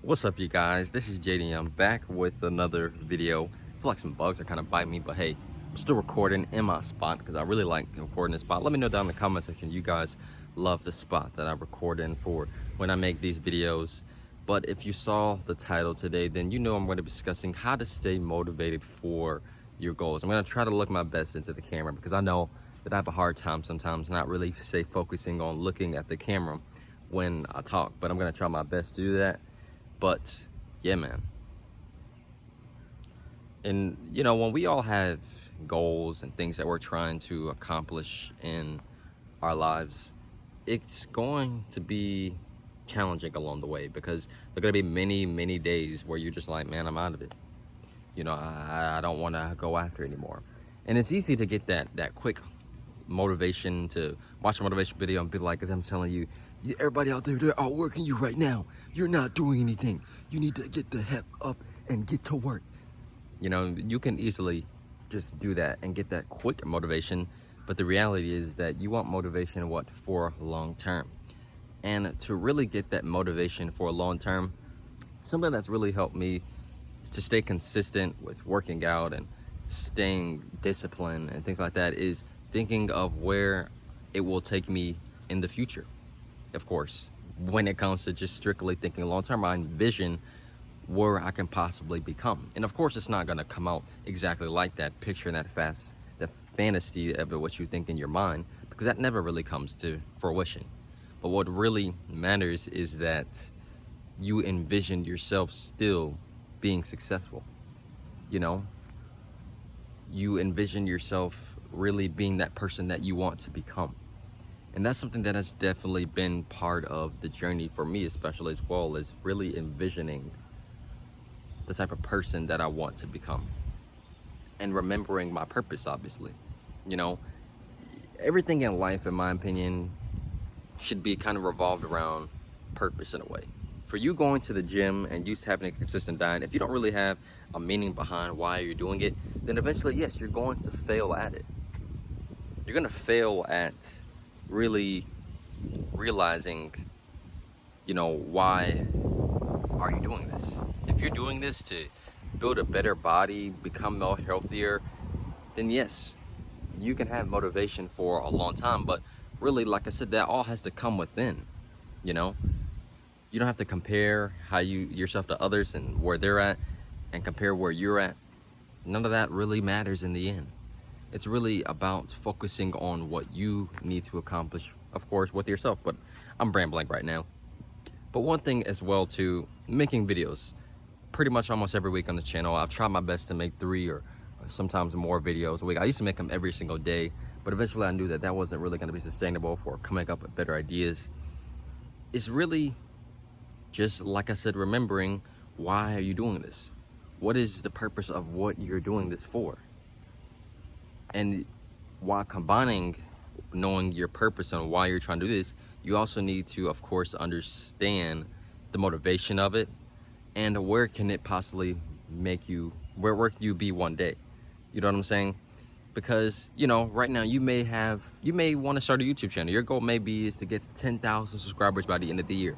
What's up, you guys? This is Jayden. I'm back with another video. I feel like some bugs are kind of biting me, but hey, I'm still recording in my spot because I really like recording this spot. Let me know down in the comment section you guys love the spot that I record in for when I make these videos. But if you saw the title today, then you know I'm going to be discussing how to stay motivated for your goals. I'm going to try to look my best into the camera because I know that I have a hard time sometimes not really focusing on looking at the camera when I talk, but I'm going to try my best to do that. But yeah, man. And you know, when we all have goals and things that we're trying to accomplish in our lives, it's going to be challenging along the way because there are going to be many days where you're just like, man, I'm out of it. You know, I don't want to go after it anymore. And it's easy to get that quick motivation to watch a motivation video and be like, as I'm telling you, everybody out there, they're outworking you right now. You're not doing anything. You need to get the heck up and get to work. You know, you can easily just do that and get that quick motivation. But the reality is that you want motivation, for long term. And to really get that motivation for long term, something that's really helped me is to stay consistent with working out and staying disciplined and things like that is thinking of where it will take me in the future. Of course, when it comes to just strictly thinking long term, I envision where I can possibly become. And of course, it's not going to come out exactly like that, picturing that fantasy of what you think in your mind, because that never really comes to fruition. But what really matters is that you envision yourself still being successful. You know, you envision yourself really being that person that you want to become. And that's something that has definitely been part of the journey for me, especially as well, as really envisioning the type of person that I want to become and remembering my purpose, obviously. You know, everything in life, in my opinion, should be kind of revolved around purpose in a way. For you going to the gym and you having a consistent diet, if you don't really have a meaning behind why you're doing it, then eventually, yes, you're going to fail at it. You're going to fail at really realizing, you know, why are you doing this? If you're doing this to build a better body, become more healthier, then yes, you can have motivation for a long time. But really, like I said, that all has to come within. You know, you don't have to compare yourself to others and where they're at and compare where you're at. None of that really matters in the end. It's really about focusing on what you need to accomplish, of course, with yourself. But I'm rambling right now. But one thing as well, too, making videos pretty much almost every week on the channel. I've tried my best to make 3 or sometimes more videos a week. I used to make them every single day, but eventually I knew that that wasn't really going to be sustainable for coming up with better ideas. It's really just, like I said, remembering, why are you doing this? What is the purpose of what you're doing this for? And while combining knowing your purpose and why you're trying to do this, you also need to, of course, understand the motivation of it and where can it possibly make you, where can you be one day? You know what I'm saying? Because, you know, right now you may want to start a YouTube channel. Your goal maybe is to get 10,000 subscribers by the end of the year.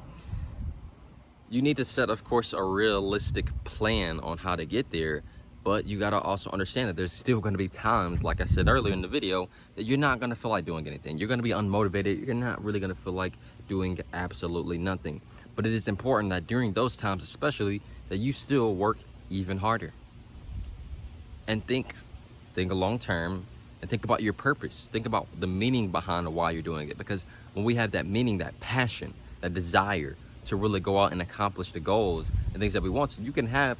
You need to set, of course, a realistic plan on how to get there. But you gotta also understand that there's still gonna be times, like I said earlier in the video, that you're not gonna feel like doing anything. You're gonna be unmotivated. You're not really gonna feel like doing absolutely nothing. But it is important that during those times, especially, that you still work even harder. And think long term, and think about your purpose. Think about the meaning behind why you're doing it. Because when we have that meaning, that passion, that desire to really go out and accomplish the goals and things that we want to, you can have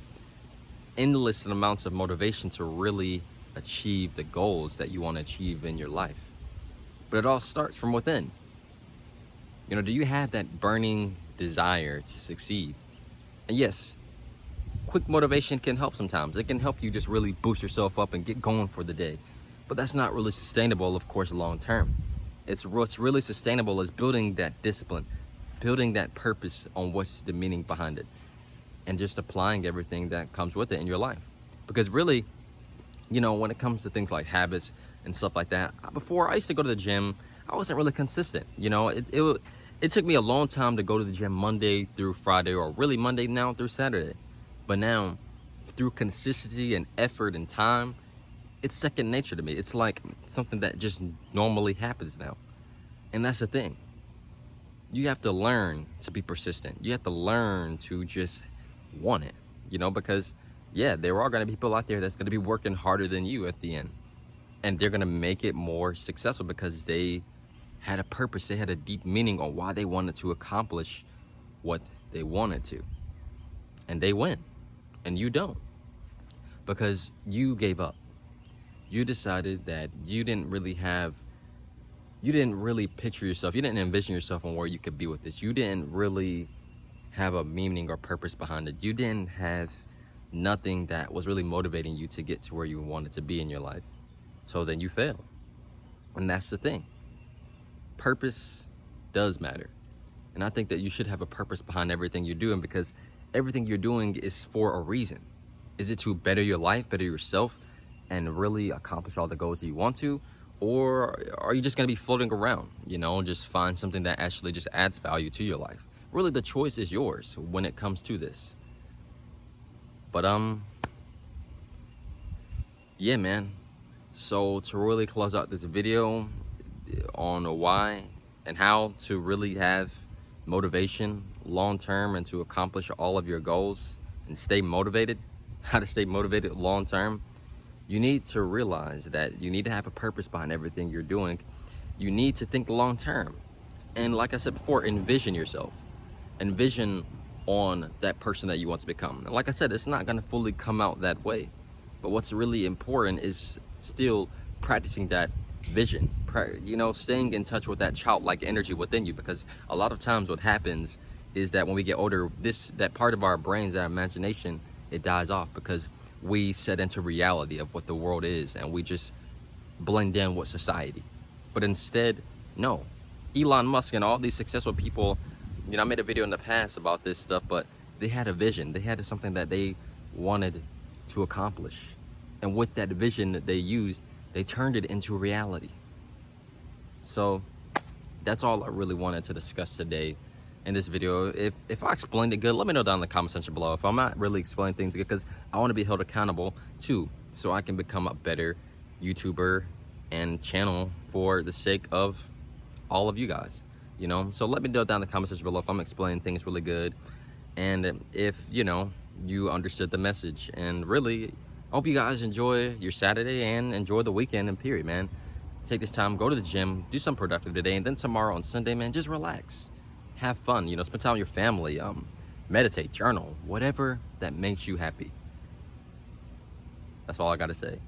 endless amounts of motivation to really achieve the goals that you want to achieve in your life. But it all starts from within. You know, do you have that burning desire to succeed? And yes, quick motivation can help sometimes. It can help you just really boost yourself up and get going for the day. But that's not really sustainable, of course, long term. What's really sustainable is building that discipline, building that purpose on what's the meaning behind it, and just applying everything that comes with it in your life. Because really, you know, when it comes to things like habits and stuff like that, before I used to go to the gym, I wasn't really consistent. You know, it It took me a long time to go to the gym Monday through Friday, or really Monday now through Saturday. But now, through consistency and effort and time, it's second nature to me. It's like something that just normally happens now. And that's the thing. You have to learn to be persistent. You have to learn to just want it, because yeah, there are going to be people out there that's going to be working harder than you at the end. And they're going to make it more successful because they had a purpose. They had a deep meaning on why they wanted to accomplish what they wanted to. And they win. And you don't. Because you gave up. You decided that you didn't really picture yourself. You didn't envision yourself on where you could be with this. You didn't really have a meaning or purpose behind it. You didn't have nothing that was really motivating you to get to where you wanted to be in your life. So then you fail. And that's the thing. Purpose does matter. And I think that you should have a purpose behind everything you're doing, because everything you're doing is for a reason. Is it to better your life, better yourself, and really accomplish all the goals that you want to? Or are you just going to be floating around, just find something that actually just adds value to your life? Really, the choice is yours when it comes to this. But, yeah, man. So to really close out this video on why and how to really have motivation long-term and to accomplish all of your goals and stay motivated, how to stay motivated long-term, you need to realize that you need to have a purpose behind everything you're doing. You need to think long-term. And like I said before, envision yourself. Envision on that person that you want to become. And like I said, it's not going to fully come out that way. But what's really important is still practicing that vision, staying in touch with that childlike energy within you, because a lot of times what happens is that when we get older, that part of our brains, our imagination, it dies off because we set into reality of what the world is and we just blend in with society. But instead, no. Elon Musk and all these successful people, I made a video in the past about this stuff, but they had a vision. They had something that they wanted to accomplish. And with that vision that they used, they turned it into reality. So that's all I really wanted to discuss today in this video. If I explained it good, let me know down in the comment section below. If I'm not really explaining things good, because I want to be held accountable too, so I can become a better YouTuber and channel for the sake of all of you guys. So let me know down in the comment section below if I'm explaining things really good, and if you understood the message. And really, I hope you guys enjoy your Saturday and enjoy the weekend and period, man. Take this time, go to the gym, do something productive today, and then tomorrow on Sunday, man, just relax. Have fun, spend time with your family, meditate, journal, whatever that makes you happy. That's all I gotta say.